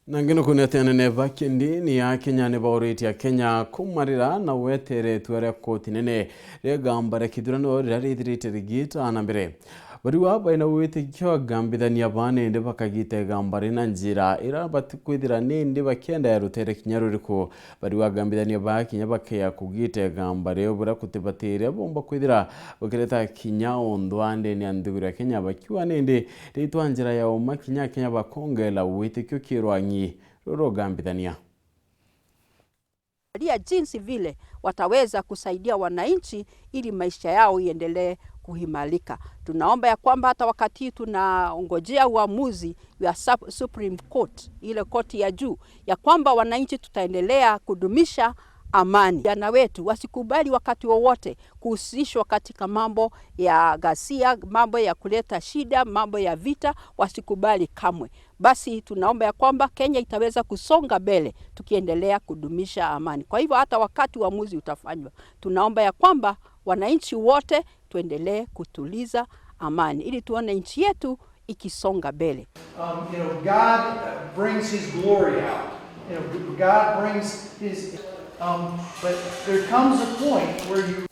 Nangino kunetene neva kendi ni ya Kenya ne baureti ya Kenya kumarira na wetere tuare koti nene regambare kidurano raridirite rigita anambere bariwa baina wete kyo gambidania bane nde bakagite gambare na njira ira batukwidira nende bakenda ya rutere kinyaruriko bariwa gambidania ba kinyabake kugite gambare obura kutebatere bomba kwidira bakireta kinyao ndwande ni andugura Kenya bakiwa nende ritwa njira ya omakinya Kenya bakongela wete kyo kirwanyi roro gambidania jinsi vile wataweza kusaidia wananchi ili maisha yao iendelee kuhimalika. Tunaomba ya kwamba hata wakati tunaongojea uamuzi wa Supreme Court, ile koti ya juu, ya kwamba wananchi tutaendelea kudumisha amani. Vijana wetu wasikubali wakati wowote kuhusishwa katika mambo ya ghasia, mambo ya kuleta shida, mambo ya vita, wasikubali kamwe. Basi tunaomba ya kwamba Kenya itaweza kusonga mbele tukiendelea kudumisha amani. Kwa hivyo hata wakati uamuzi utafanywa, tunaomba ya kwamba wananchi wote tuendelee kutuliza amani ili tuone nchi yetu ikisonga mbele. God brings his glory out. God brings his but there comes a point where you